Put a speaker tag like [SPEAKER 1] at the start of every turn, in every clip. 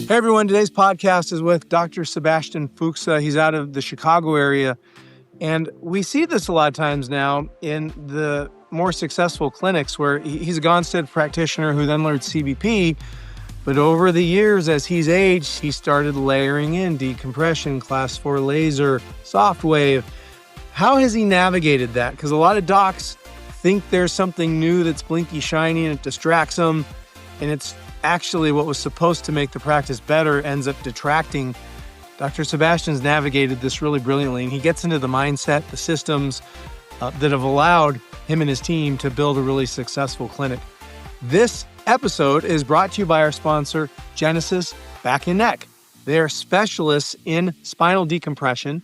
[SPEAKER 1] Hey everyone, today's podcast is with Dr. Sebastian Fuksa. He's out of the Chicago area, and we see this a lot of times now in the more successful clinics where he's a Gonstead practitioner who then learned CBP, but over the years as he's aged, he started layering in decompression, class 4 laser, softwave. How has he navigated that? Because a lot of docs think there's something new that's blinky shiny and it distracts them, and it's actually what was supposed to make the practice better ends up detracting. Dr. Sebastian's navigated this really brilliantly, and he gets into the mindset, the systems that have allowed him and his team to build a really successful clinic. This episode is brought to you by our sponsor, Genesis Back and Neck. They are specialists in spinal decompression.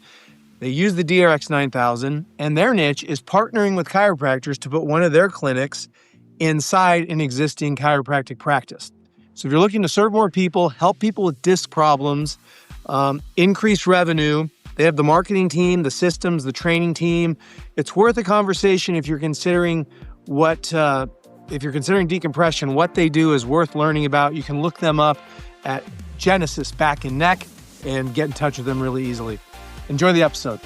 [SPEAKER 1] They use the DRX 9000, and their niche is partnering with chiropractors to put one of their clinics inside an existing chiropractic practice. So if you're looking to serve more people, help people with disc problems, increase revenue, they have the marketing team, the systems, the training team. It's worth a conversation if you're considering decompression. What they do is worth learning about. You can look them up at Genesis Back and Neck and get in touch with them really easily. Enjoy the episode.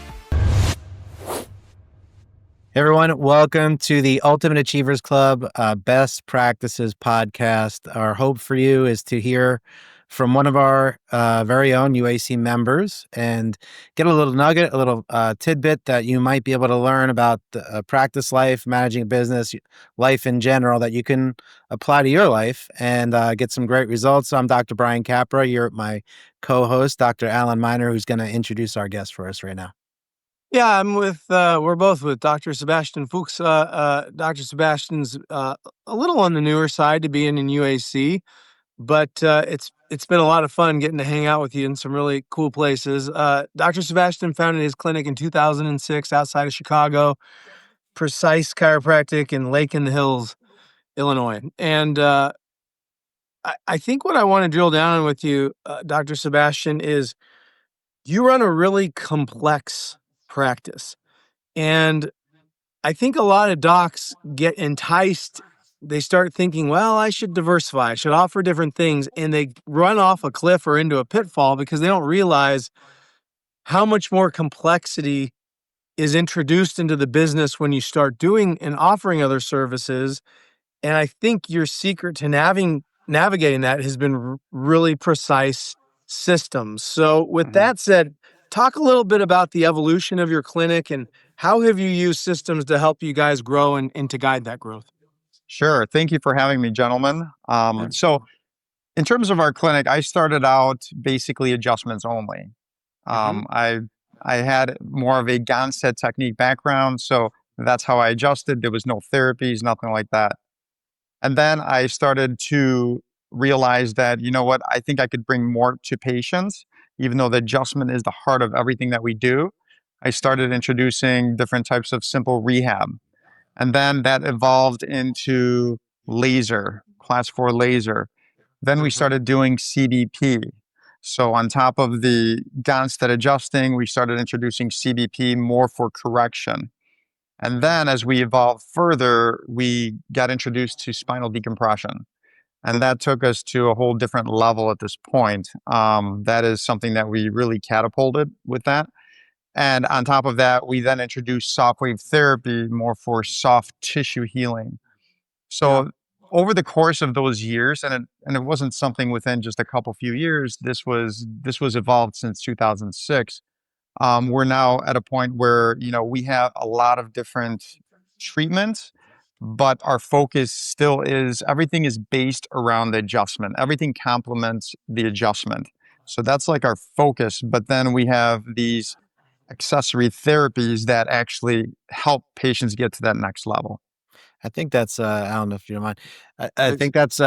[SPEAKER 2] Hey everyone, welcome to the Ultimate Achievers Club Best Practices podcast. Our hope for you is to hear from one of our very own UAC members and get a little nugget, a little tidbit that you might be able to learn about practice life, managing a business, life in general that you can apply to your life and get some great results. I'm Dr. Brian Capra. You're my co-host, Dr. Alan Miner, who's going to introduce our guest for us right now.
[SPEAKER 1] Yeah, we're both with Dr. Sebastian Fuksa. Dr. Sebastian's a little on the newer side to being in UAC, but it's been a lot of fun getting to hang out with you in some really cool places. Dr. Sebastian founded his clinic in 2006 outside of Chicago, Precise Chiropractic in Lake in the Hills, Illinois. And I think what I want to drill down on with you, Dr. Sebastian, is you run a really complex practice. And I think a lot of docs get enticed. They start thinking, well, I should diversify. I should offer different things. And they run off a cliff or into a pitfall because they don't realize how much more complexity is introduced into the business when you start doing and offering other services. And I think your secret to navigating that has been really precise systems. So with that said, talk a little bit about the evolution of your clinic and how have you used systems to help you guys grow and to guide that growth?
[SPEAKER 3] Sure. Thank you for having me, gentlemen. So in terms of our clinic, I started out basically adjustments only. I had more of a Gonstead technique background, so that's how I adjusted. There was no therapies, nothing like that. And then I started to realize that, you know what, I think I could bring more to patients, even though the adjustment is the heart of everything that we do. I started introducing different types of simple rehab. And then that evolved into laser, class 4 laser. Then we started doing CBP. So on top of the Gonstead adjusting, we started introducing CBP more for correction. And then as we evolved further, we got introduced to spinal decompression. And that took us to a whole different level at this point. That is something that we really catapulted with that. And on top of that, we then introduced softwave therapy more for soft tissue healing. So over the course of those years, and it wasn't something within just a couple few years, this was evolved since 2006. We're now at a point where, you know, we have a lot of different treatments, but our focus still is everything is based around the adjustment. Everything complements the adjustment. So that's like our focus. But then we have these accessory therapies that actually help patients get to that next level.
[SPEAKER 2] I think that's, I don't know if you don't mind. I think that's,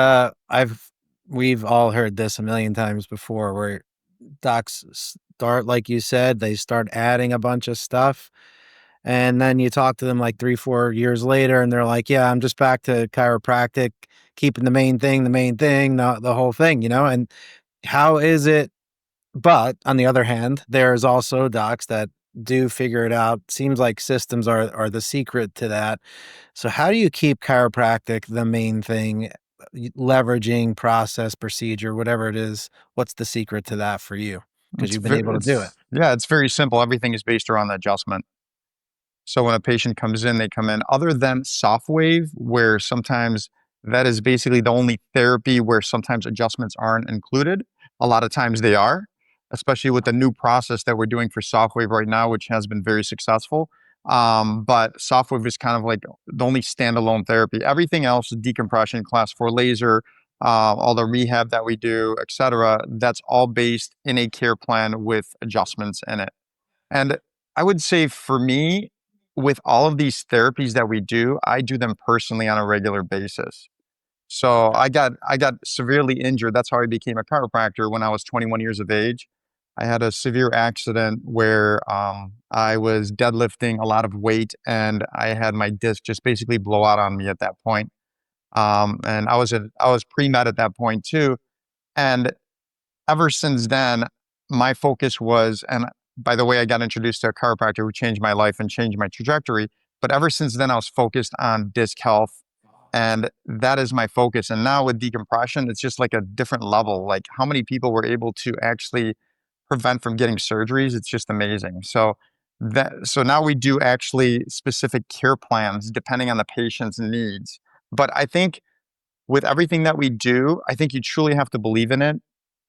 [SPEAKER 2] we've all heard this a million times before where docs start, like you said, they start adding a bunch of stuff. And then you talk to them like 3-4 years later and they're like, yeah, I'm just back to chiropractic, keeping the main thing, the whole thing, you know? And how is it? But on the other hand, there's also docs that do figure it out. Seems like systems are the secret to that. So how do you keep chiropractic the main thing leveraging process, procedure, whatever it is? What's the secret to that for you? Because you've been able to do it.
[SPEAKER 3] Yeah, it's very simple. Everything is based around the adjustment. So when a patient comes in, they come in, other than softwave, where sometimes that is basically the only therapy where sometimes adjustments aren't included. A lot of times they are, especially with the new process that we're doing for softwave right now, which has been very successful. But softwave is kind of like the only standalone therapy. Everything else, decompression, class 4 laser, all the rehab that we do, etc., that's all based in a care plan with adjustments in it. And I would say for me, with all of these therapies that we do, I do them personally on a regular basis. So I got severely injured. That's how I became a chiropractor when I was 21 years of age. I had a severe accident where I was deadlifting a lot of weight and I had my disc just basically blow out on me at that point. And I was pre-med at that point too. And ever since then, my focus was, and by the way, I got introduced to a chiropractor who changed my life and changed my trajectory. But ever since then, I was focused on disc health. And that is my focus. And now with decompression, it's just like a different level. Like how many people were able to actually prevent from getting surgeries. It's just amazing. So now we do actually specific care plans depending on the patient's needs. But I think with everything that we do, I think you truly have to believe in it.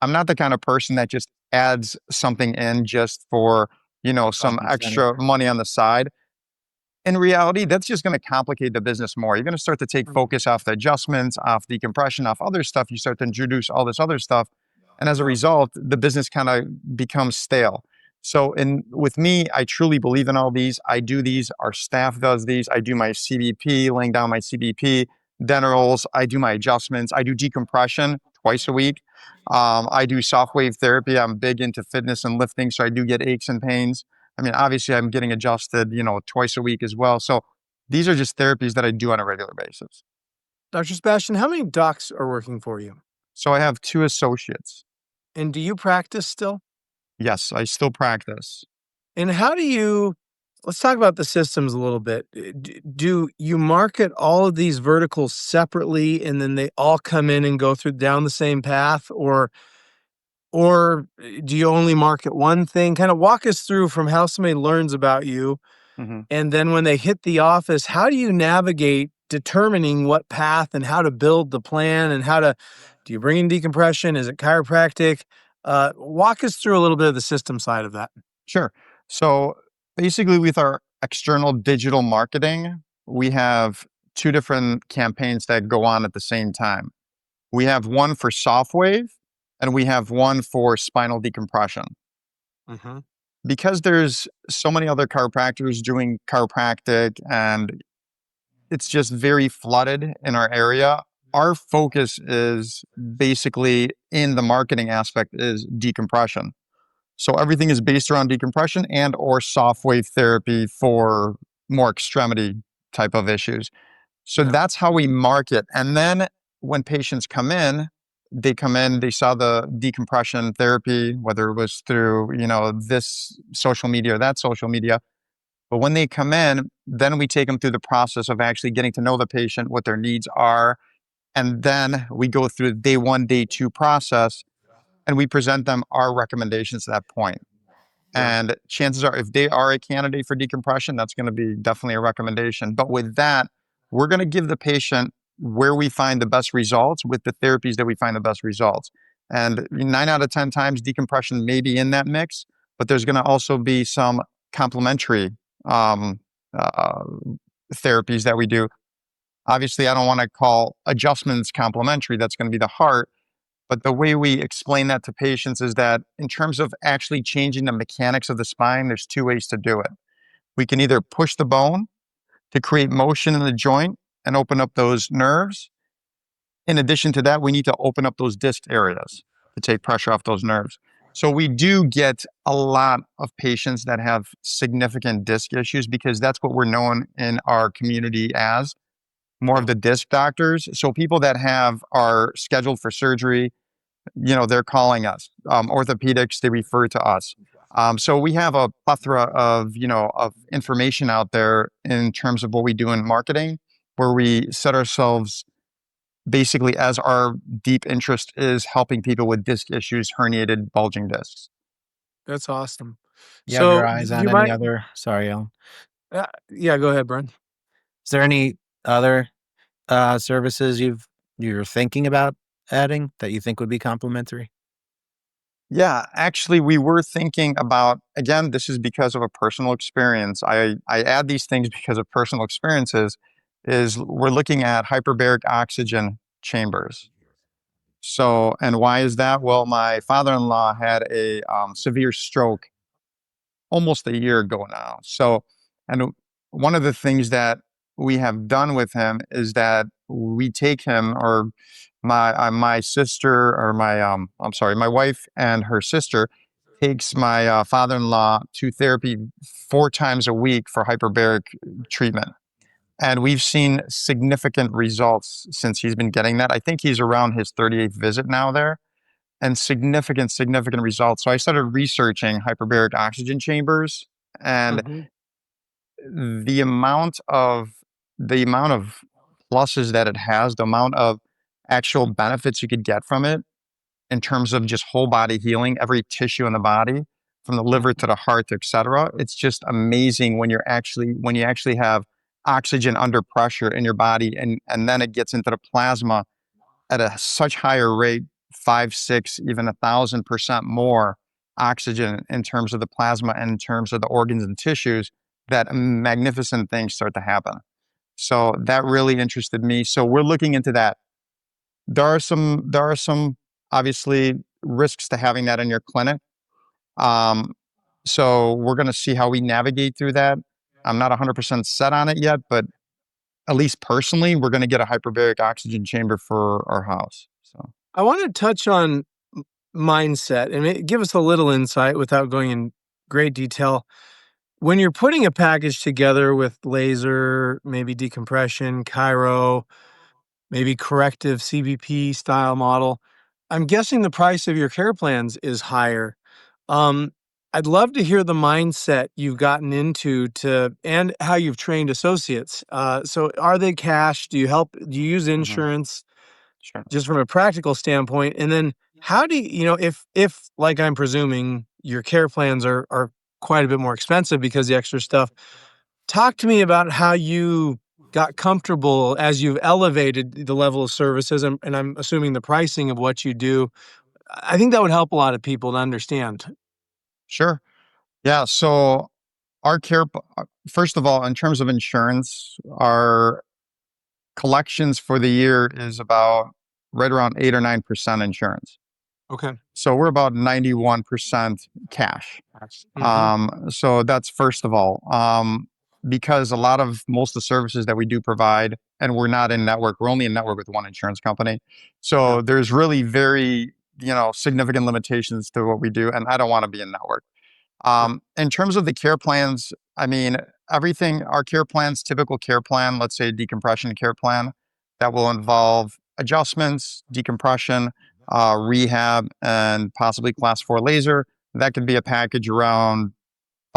[SPEAKER 3] I'm not the kind of person that just adds something in just for, some
[SPEAKER 2] Profit center.
[SPEAKER 3] extra money on the side. In reality, that's just going to complicate the business more. You're going to start to take focus off the adjustments, off decompression, off other stuff. You start to introduce all this other stuff. And as a result, the business kind of becomes stale. So with me, I truly believe in all these. I do these. Our staff does these. I do my CBP, laying down my CBP, denturals. I do my adjustments. I do decompression twice a week. I do soft wave therapy. I'm big into fitness and lifting, so I do get aches and pains. I mean, obviously, I'm getting adjusted, twice a week as well. So these are just therapies that I do on a regular basis.
[SPEAKER 1] Dr. Sebastian, how many docs are working for you?
[SPEAKER 3] So I have 2 associates.
[SPEAKER 1] And do you practice still?
[SPEAKER 3] Yes, I still practice.
[SPEAKER 1] And how do you let's talk about the systems a little bit. Do you market all of these verticals separately and then they all come in and go through down the same path, or do you only market one thing? Kind of walk us through from how somebody learns about you,
[SPEAKER 3] hmm
[SPEAKER 1] and then when they hit the office, how do you navigate determining what path and how to build the plan, and do you bring in decompression? Is it chiropractic? Walk us through a little bit of the system side of that.
[SPEAKER 3] Sure. So basically, with our external digital marketing, we have 2 different campaigns that go on at the same time. We have one for softwave and we have one for spinal decompression.
[SPEAKER 1] Mm-hmm.
[SPEAKER 3] Because there's so many other chiropractors doing chiropractic and it's just very flooded in our area, our focus is basically in the marketing aspect is decompression. So everything is based around decompression and or soft wave therapy for more extremity type of issues. So
[SPEAKER 1] Yeah.
[SPEAKER 3] that's how we market. And then when patients they come in, they saw the decompression therapy, whether it was through, this social media or that social media. But when they come in, then we take them through the process of actually getting to know the patient, what their needs are. And then we go through the day 1, day 2 process and we present them our recommendations at that point.
[SPEAKER 1] Yeah.
[SPEAKER 3] And chances are, if they are a candidate for decompression, that's going to be definitely a recommendation. But with that, we're going to give the patient where we find the best results with the therapies that we find the best results. And 9 out of 10 times, decompression may be in that mix, but there's going to also be some complementary um, uh, therapies that we do. Obviously, I don't want to call adjustments complementary. That's going to be the heart. But the way we explain that to patients is that in terms of actually changing the mechanics of the spine, there's 2 ways to do it. We can either push the bone to create motion in the joint and open up those nerves. In addition to that, we need to open up those disc areas to take pressure off those nerves. So we do get a lot of patients that have significant disc issues because that's what we're known in our community as more
[SPEAKER 1] Yeah.
[SPEAKER 3] of the disc doctors. So people that are scheduled for surgery, they're calling us. Orthopedics, they refer to us. So we have a plethora of information out there in terms of what we do in marketing, where we set ourselves basically, as our deep interest is helping people with disc issues, herniated, bulging discs.
[SPEAKER 1] That's awesome.
[SPEAKER 2] You have your
[SPEAKER 1] So
[SPEAKER 2] eyes
[SPEAKER 1] do you
[SPEAKER 2] on any
[SPEAKER 1] mind?
[SPEAKER 2] other sorry, Alan.
[SPEAKER 1] Yeah, go ahead, Brian.
[SPEAKER 2] Is there any other, services you're thinking about adding that you think would be complementary?
[SPEAKER 3] Yeah, actually, we were thinking about, again, this is because of a personal experience. I add these things because of personal experiences, is we're looking at hyperbaric oxygen chambers. So, and why is that? Well, my father-in-law had a severe stroke almost a year ago now. So, and one of the things that we have done with him is that we take him, or my sister, or I'm sorry, my wife and her sister takes my father-in-law to therapy 4 times a week for hyperbaric treatment. And we've seen significant results since he's been getting that. I think he's around his 38th visit now there, and significant results. So I started researching hyperbaric oxygen chambers, and
[SPEAKER 1] Hmm.
[SPEAKER 3] the amount of the amount of pluses that it has, the amount of actual benefits you could get from it in terms of just whole body healing, every tissue in the body, from the liver to the heart, etc. It's just amazing when you actually have oxygen under pressure in your body, and then it gets into the plasma at a such higher rate, 5, 6, even 1,000% more oxygen in terms of the plasma and in terms of the organs and tissues, that magnificent things start to happen. So that really interested me. So we're looking into that. There are some obviously risks to having that in your clinic. Um, so we're going to see how we navigate through that. I'm not 100% set on it yet, but at least personally, we're going to get a hyperbaric oxygen chamber for our house. So.
[SPEAKER 1] I want to touch on mindset and give us a little insight without going in great detail. When you're putting a package together with laser, maybe decompression, chiro, maybe corrective CBP style model, I'm guessing the price of your care plans is higher. Um, I'd love to hear the mindset you've gotten into to and how you've trained associates. So are they cash? Do you use
[SPEAKER 3] Mhm.
[SPEAKER 1] insurance?
[SPEAKER 3] Sure.
[SPEAKER 1] Just from a practical standpoint, and then how do you know if like I'm presuming your care plans are quite a bit more expensive because the extra stuff. Talk to me about how you got comfortable as you've elevated the level of services, and I'm assuming the pricing of what you do. I think that would help a lot of people to understand.
[SPEAKER 3] Sure. Yeah. So our first of all, in terms of insurance, our collections for the year is about right around 8 or 9% insurance.
[SPEAKER 1] Okay.
[SPEAKER 3] So we're about 91% cash.
[SPEAKER 1] Mm-hmm.
[SPEAKER 3] So that's first of all, because most of the services that we do provide, and we're not in network, we're only in network with one insurance company.
[SPEAKER 1] Yeah.
[SPEAKER 3] So there's really very, significant limitations to what we do, and I don't want to be in network.
[SPEAKER 1] Yeah.
[SPEAKER 3] In terms of the care plans, I mean, everything, our care plans, typical care plan, let's say decompression care plan, that will involve adjustments, decompression, rehab, and possibly class 4 laser. That could be a package around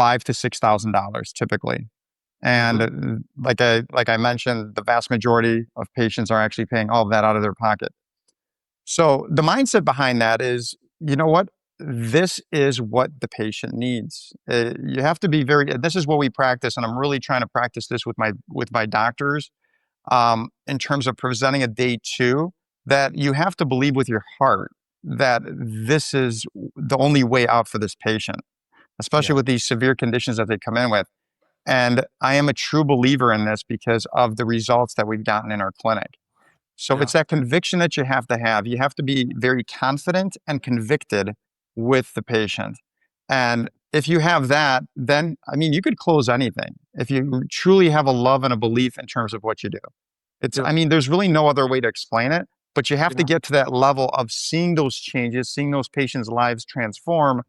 [SPEAKER 3] $5,000 to $6,000 typically. And
[SPEAKER 1] Mm-hmm.
[SPEAKER 3] like I mentioned, the vast majority of patients are actually paying all of that out of their pocket. So the mindset behind that is, you know what? This is what the patient needs. You have to be this is what we practice, and I'm really trying to practice this with my doctors, in terms of presenting a day two, that you have to believe with your heart that this is the only way out for this patient, especially
[SPEAKER 2] Yeah.
[SPEAKER 3] with these severe conditions that they come in with. And I am a true believer in this because of the results that we've gotten in our clinic. So
[SPEAKER 1] Yeah.
[SPEAKER 3] it's that conviction that you have to have. You have to be very confident and convicted with the patient. And if you have that, then, I mean, you could close anything if you truly have a love and a belief in terms of what you do.
[SPEAKER 1] Yeah.
[SPEAKER 3] I mean, there's really no other way to explain it, but you have to
[SPEAKER 1] Yeah.
[SPEAKER 3] get to that level of seeing those changes, seeing those patients' lives transform,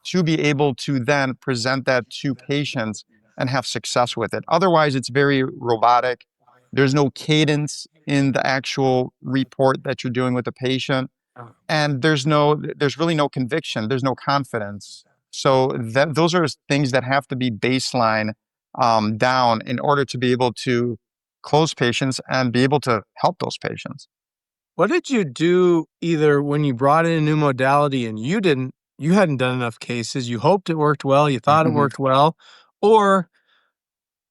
[SPEAKER 3] to be able to then present that to patients and have success with it. Otherwise, it's very robotic. There's no cadence in the actual report that you're doing with the patient,
[SPEAKER 1] Yeah.
[SPEAKER 3] and there's really no conviction. There's no confidence. So those are things that have to be baseline, down in order to be able to close patients and be able to help those patients.
[SPEAKER 1] What did you do either when you brought in a new modality and you hadn't done enough cases, you hoped it worked well, you thought it
[SPEAKER 3] Mhm.
[SPEAKER 1] worked well, or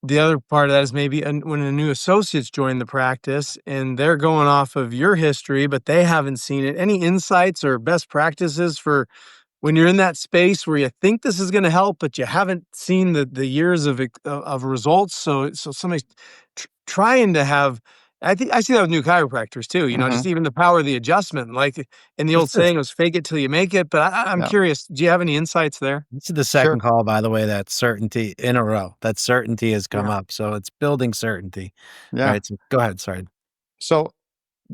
[SPEAKER 1] the other part of that is maybe when a new associates join the practice and they're going off of your history, but they haven't seen it. Any insights or best practices for when you're in that space where you think this is going to help, but you haven't seen the years of results? So somebody's trying to have. I think I see that with new chiropractors too. Just
[SPEAKER 3] Mhm.
[SPEAKER 1] even the power of the adjustment. Like in the old
[SPEAKER 2] This is
[SPEAKER 1] saying, it was "fake it till you make it." But I'm
[SPEAKER 3] Yeah.
[SPEAKER 1] curious. Do you have any insights there?
[SPEAKER 2] this is the
[SPEAKER 3] Sure.
[SPEAKER 2] second call, by the way, that certainty in a row. That certainty has come
[SPEAKER 1] Yeah.
[SPEAKER 2] up, so it's building certainty.
[SPEAKER 3] Yeah.
[SPEAKER 2] Right, so go ahead, sorry.
[SPEAKER 3] So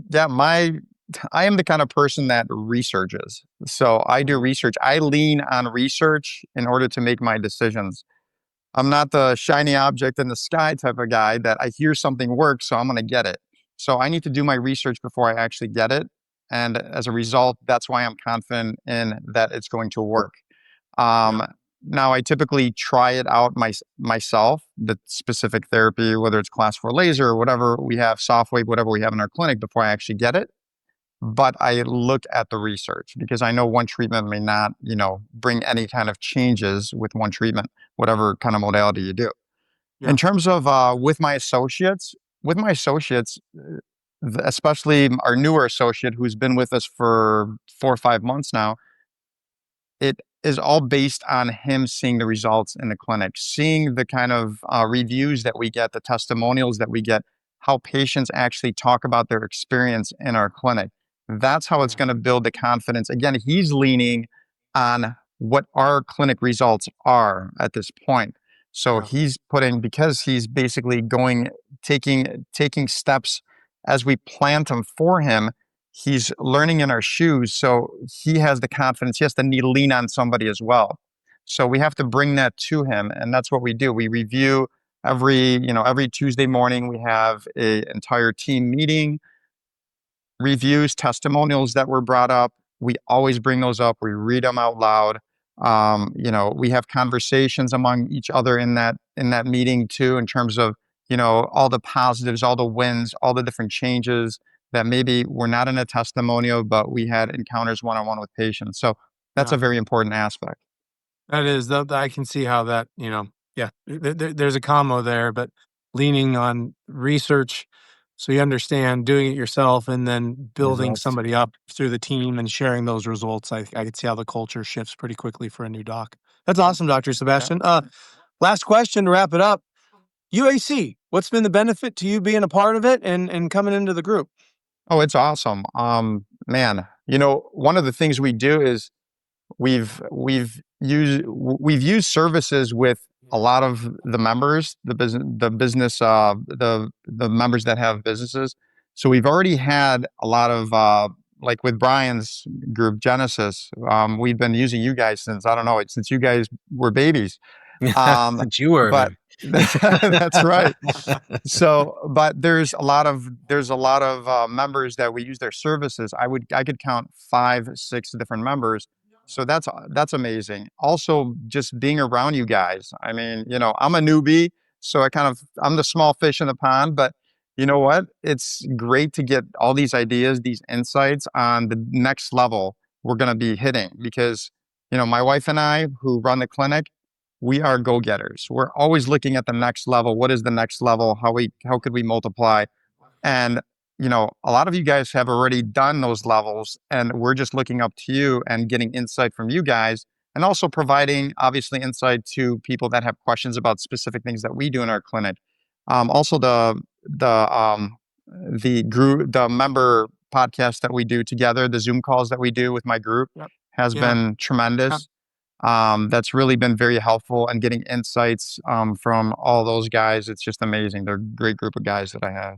[SPEAKER 3] yeah, I am the kind of person that researches. So I do research. I lean on research in order to make my decisions. I'm not the shiny object in the sky type of guy that I hear something works, so I'm going to get it. So I need to do my research before I actually get it. And as a result, that's why I'm confident in that it's going to work.
[SPEAKER 1] Yeah.
[SPEAKER 3] Um, Now, I typically try it out myself, the specific therapy, whether it's class 4 laser or whatever we have, softwave, whatever we have in our clinic before I actually get it. But I look at the research because I know one treatment may not, bring any kind of changes with one treatment, whatever kind of modality you do.
[SPEAKER 1] Yeah.
[SPEAKER 3] In terms of with my associates, especially our newer associate who's been with us for 4 or 5 months now, it is all based on him seeing the results in the clinic, seeing the kind of reviews that we get, the testimonials that we get, how patients actually talk about their experience in our clinic. That's how it's
[SPEAKER 1] Yeah.
[SPEAKER 3] going to build the confidence. Again, he's leaning on what our clinic results are at this point. So
[SPEAKER 1] Yeah.
[SPEAKER 3] he's putting, because he's basically taking steps as we plant them for him, he's learning in our shoes. So he has the confidence. He has to need lean on somebody as well. So we have to bring that to him. And that's what we do. We review every Tuesday morning, we have a entire team meeting, reviews, testimonials that were brought up. We always bring those up. We read them out loud. We have conversations among each other in that meeting too, in terms of all the positives, all the wins, all the different changes that maybe were not in a testimonial, but we had encounters one-on-one with patients. So that's
[SPEAKER 1] Yeah.
[SPEAKER 3] a very important aspect.
[SPEAKER 1] That is, that I can see how that, yeah, there's a combo there, but leaning on research so you understand, doing it yourself, and then building
[SPEAKER 2] Results.
[SPEAKER 1] somebody up through the team and sharing those results. I could see how the culture shifts pretty quickly for a new doc. That's awesome, Dr.
[SPEAKER 3] Yeah.
[SPEAKER 1] Sebastian. Last question to wrap it up. UAC, what's been the benefit to you being a part of it and coming into the group?
[SPEAKER 3] Oh, it's awesome. Man, one of the things we do is we've used services with a lot of the members, the members that have businesses. So we've already had a lot of like with Brian's group Genesis. We've been using you guys since, I don't know, since you guys were babies. Um,
[SPEAKER 2] Since you were a
[SPEAKER 3] but
[SPEAKER 2] baby.
[SPEAKER 3] that's right. So, but there's a lot of members that we use their services. I could count 5, 6 different members. So that's amazing. Also, just being around you guys. I mean, I'm a newbie, so I'm the small fish in the pond. But you know what? It's great to get all these ideas, these insights on the next level we're going to be hitting, because my wife and I, who run the clinic, we are go-getters. We're always looking at the next level. What is the next level? How could we multiply? And a lot of you guys have already done those levels, and we're just looking up to you and getting insight from you guys, and also providing obviously insight to people that have questions about specific things that we do in our clinic. Also, the member podcast that we do together, the Zoom calls that we do with my group,
[SPEAKER 1] Yep.
[SPEAKER 3] has
[SPEAKER 1] Yeah.
[SPEAKER 3] been tremendous. That's really been very helpful, and getting insights from all those guys. It's just amazing. They're a great group of guys that I have.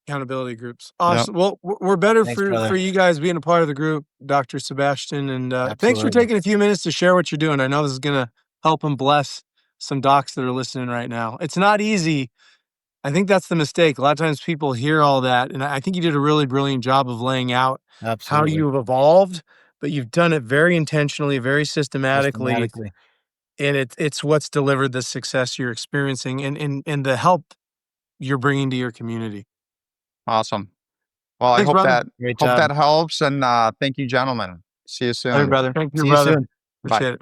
[SPEAKER 1] Accountability groups.
[SPEAKER 3] Yeah,
[SPEAKER 1] Awesome. Well, we're better
[SPEAKER 2] Thanks,
[SPEAKER 1] for
[SPEAKER 2] brother.
[SPEAKER 1] you guys being a part of the group, Dr. Sebastian. And thanks for
[SPEAKER 2] Absolutely.
[SPEAKER 1] taking a few minutes to share what you're doing. I know this is going to help and bless some docs that are listening right now. It's not easy. I think that's the mistake. A lot of times people hear all that. And I think you did a really brilliant job of laying out how
[SPEAKER 2] Absolutely.
[SPEAKER 1] you've evolved, but you've done it very intentionally, very systematically.
[SPEAKER 2] Systematically.
[SPEAKER 1] And it's what's delivered the success you're experiencing and the help you're bringing to your community.
[SPEAKER 3] awesome. Well, I
[SPEAKER 1] Thanks,
[SPEAKER 3] hope
[SPEAKER 1] brother.
[SPEAKER 2] Great
[SPEAKER 3] that
[SPEAKER 2] job.
[SPEAKER 3] helps, and thank you, gentlemen. See you
[SPEAKER 1] All right,
[SPEAKER 3] soon.
[SPEAKER 1] brother. Thank you,
[SPEAKER 2] See you
[SPEAKER 1] brother.
[SPEAKER 2] soon.
[SPEAKER 3] Bye.
[SPEAKER 1] Appreciate it.